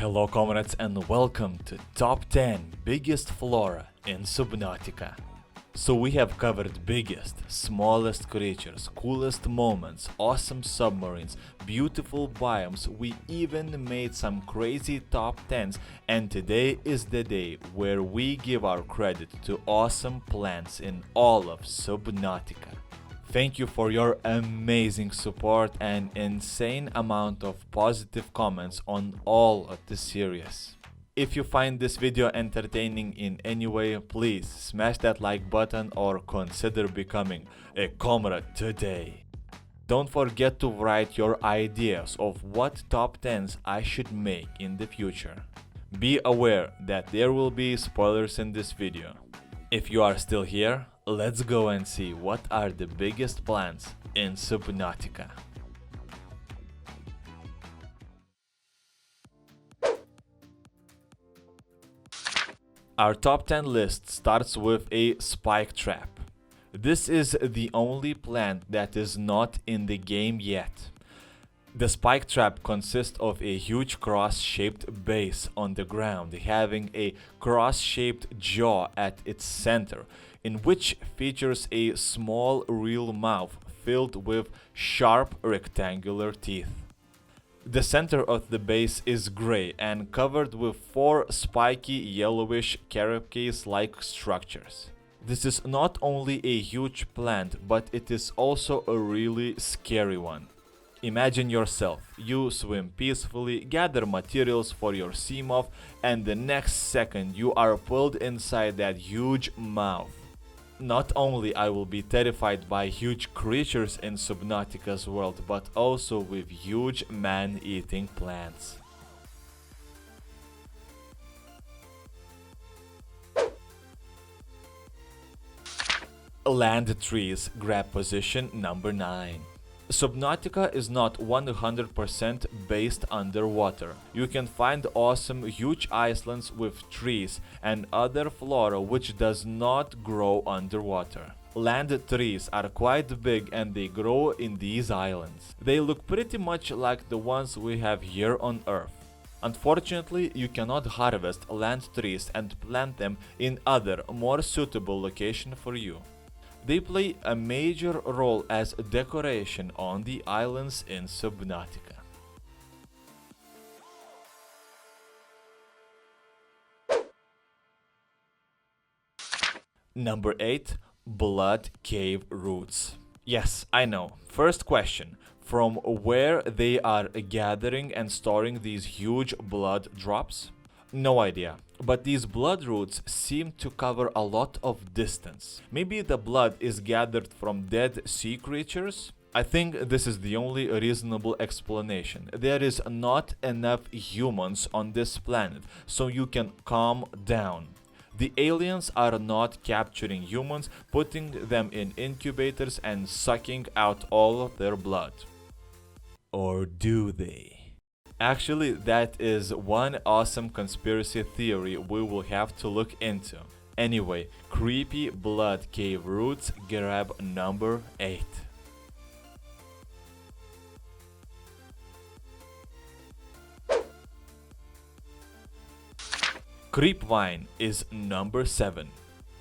Hello comrades and welcome to Top 10 Biggest Flora in Subnautica. So we have covered biggest, smallest creatures, coolest moments, awesome submarines, beautiful biomes, we even made some crazy top 10s, and today is the day where we give our credit to awesome plants in all of Subnautica. Thank you for your amazing support and insane amount of positive comments on all of the series. If you find this video entertaining in any way, please smash that like button or consider becoming a comrade today. Don't forget to write your ideas of what top 10s I should make in the future. Be aware that there will be spoilers in this video. If you are still here, let's go and see what are the biggest plants in Subnautica. Our top 10 list starts with a spike trap. This is the only plant that is not in the game yet. The spike trap consists of a huge cross-shaped base on the ground having a cross-shaped jaw at its center, in which features a small real mouth filled with sharp rectangular teeth. The center of the base is gray and covered with 4 spiky yellowish carapace-like structures. This is not only a huge plant, but it is also a really scary one. Imagine yourself, you swim peacefully, gather materials for your sea moth, and the next second you are pulled inside that huge mouth. Not only I will be terrified by huge creatures in Subnautica's world, but also with huge man-eating plants. Land trees grab position number 9. Subnautica is not 100% based underwater. You can find awesome huge islands with trees and other flora which does not grow underwater. Land trees are quite big and they grow in these islands. They look pretty much like the ones we have here on Earth. Unfortunately, you cannot harvest land trees and plant them in other, more suitable location for you. They play a major role as decoration on the islands in Subnautica. Number 8. Blood Cave Roots. Yes, I know. First question. From where they are gathering and storing these huge blood drops? No idea, but these blood roots seem to cover a lot of distance. Maybe the blood is gathered from dead sea creatures? I think this is the only reasonable explanation. There is not enough humans on this planet, so you can calm down. The aliens are not capturing humans, putting them in incubators and sucking out all of their blood. Or do they? Actually, that is one awesome conspiracy theory we will have to look into. Anyway, creepy blood cave roots grab number 8. Crepvine is number 7.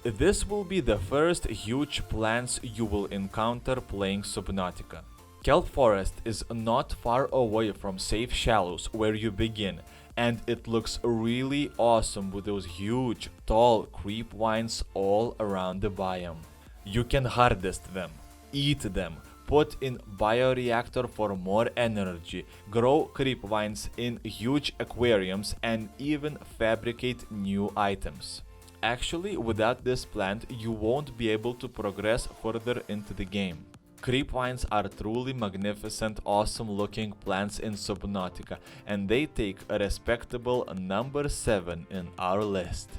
This will be the first huge plants you will encounter playing Subnautica. Kelp Forest is not far away from safe shallows where you begin, and it looks really awesome with those huge, tall crepvines all around the biome. You can harvest them, eat them, put in bioreactor for more energy, grow crepvines in huge aquariums, and even fabricate new items. Actually, without this plant, you won't be able to progress further into the game. Crepvines are truly magnificent, awesome looking plants in Subnautica, and they take a respectable number 7 in our list.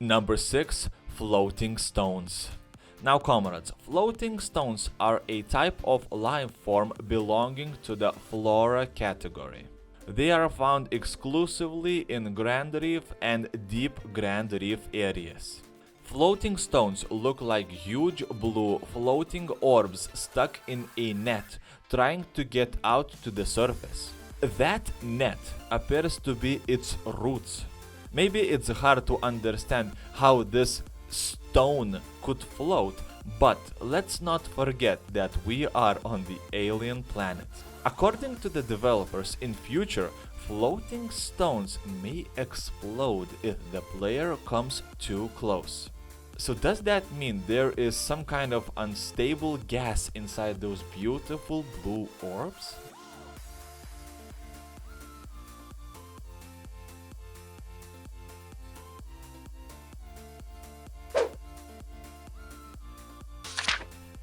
Number 6. Floating stones. Now comrades, floating stones are a type of life form belonging to the Flora category. They are found exclusively in Grand Reef and Deep Grand Reef areas. Floating stones look like huge blue floating orbs stuck in a net trying to get out to the surface. That net appears to be its roots. Maybe it's hard to understand how this stone could float, but let's not forget that we are on the alien planet. According to the developers, in future, floating stones may explode if the player comes too close. So does that mean there is some kind of unstable gas inside those beautiful blue orbs?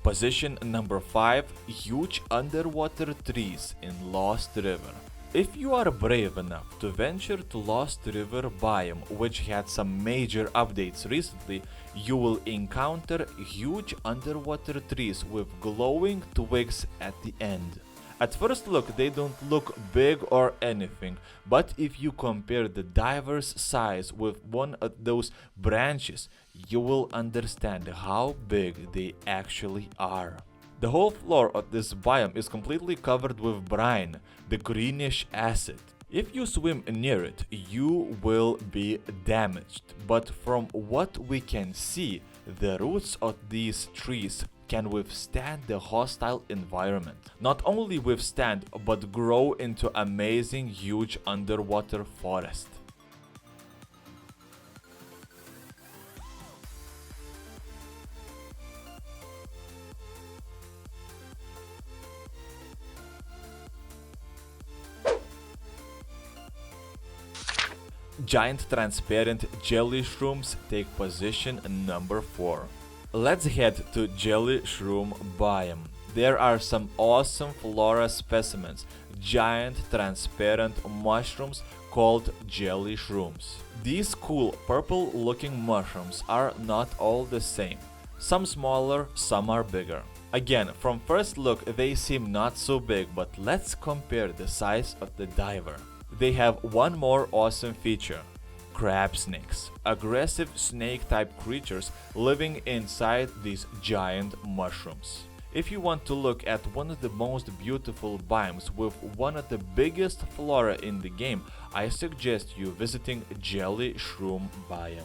Position number 5. Huge underwater trees in Lost River. If you are brave enough to venture to Lost River biome, which had some major updates recently, you will encounter huge underwater trees with glowing twigs at the end. At first look, they don't look big or anything, but if you compare the diver's size with one of those branches, you will understand how big they actually are. The whole floor of this biome is completely covered with brine, the greenish acid. If you swim near it, you will be damaged, but from what we can see, the roots of these trees can withstand the hostile environment. Not only withstand, but grow into amazing huge underwater forest. Giant transparent jelly shrooms take position number 4. Let's head to Jelly Shroom biome. There are some awesome Flora specimens, giant transparent mushrooms called jelly shrooms. These cool purple looking mushrooms are not all the same. Some smaller, some are bigger. Again, from first look they seem not so big, but let's compare the size of the diver. They have one more awesome feature. Crab snakes, aggressive snake-type creatures living inside these giant mushrooms. If you want to look at one of the most beautiful biomes with one of the biggest flora in the game, I suggest you visiting Jelly Shroom biome.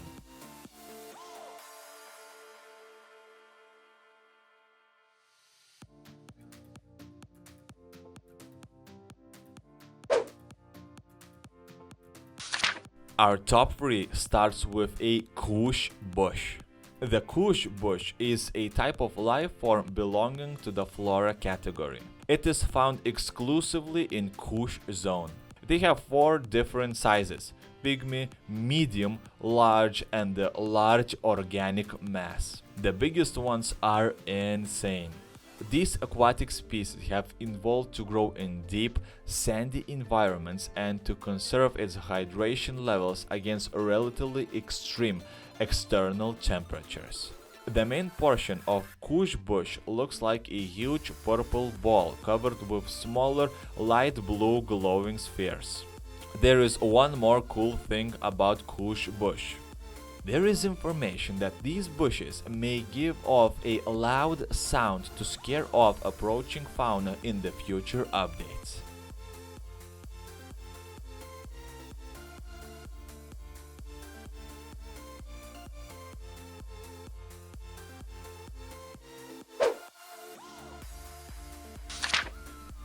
Our top 3 starts with a Koosh Bush. The Koosh Bush is a type of life form belonging to the Flora category. It is found exclusively in Koosh zone. They have 4 different sizes: pygmy, medium, large, and the large organic mass. The biggest ones are insane. These aquatic species have evolved to grow in deep, sandy environments and to conserve its hydration levels against relatively extreme external temperatures. The main portion of Koosh Bush looks like a huge purple ball covered with smaller, light blue glowing spheres. There is one more cool thing about Koosh Bush. There is information that these bushes may give off a loud sound to scare off approaching fauna in the future updates.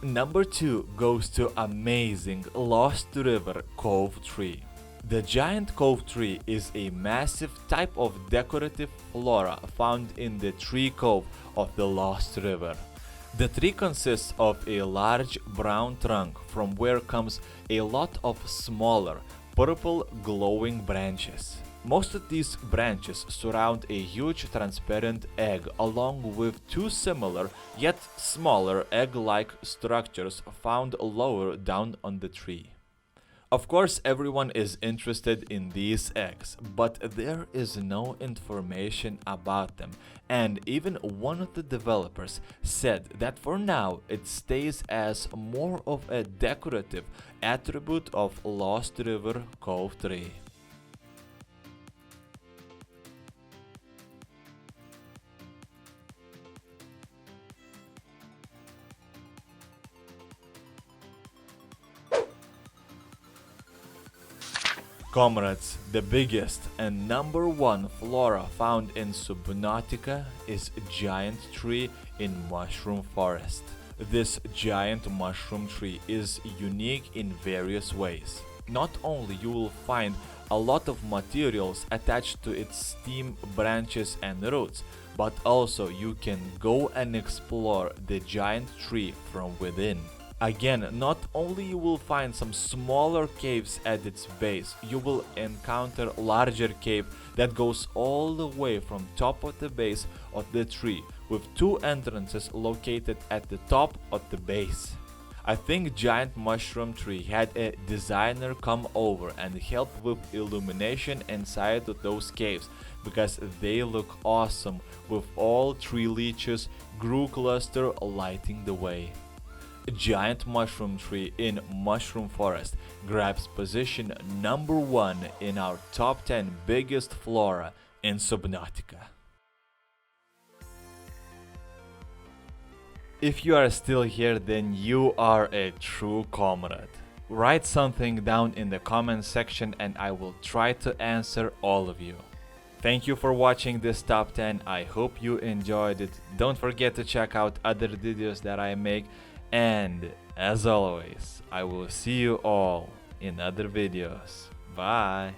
Number 2 goes to amazing Lost River Cove tree. The giant cove tree is a massive type of decorative flora found in the tree cove of the Lost River. The tree consists of a large brown trunk from where comes a lot of smaller, purple glowing branches. Most of these branches surround a huge transparent egg along with 2 similar yet smaller egg-like structures found lower down on the tree. Of course, everyone is interested in these eggs, but there is no information about them, and even one of the developers said that for now it stays as more of a decorative attribute of Lost River Cove tree. Comrades, the biggest and number one flora found in Subnautica is a giant tree in mushroom forest. This giant mushroom tree is unique in various ways. Not only you will find a lot of materials attached to its stem, branches and roots, but also you can go and explore the giant tree from within. Again, not only you will find some smaller caves at its base, you will encounter larger cave that goes all the way from top of the base of the tree, with two entrances located at the top of the base. I think giant mushroom tree had a designer come over and help with illumination inside of those caves, because they look awesome with all tree leeches, grew cluster lighting the way. A giant mushroom tree in mushroom forest grabs position number 1 in our top 10 biggest flora in Subnautica. If you are still here, then you are a true comrade. Write something down in the comment section and I will try to answer all of you. Thank you for watching this top 10. I hope you enjoyed it. Don't forget to check out other videos that I make. And as always, I will see you all in other videos. Bye!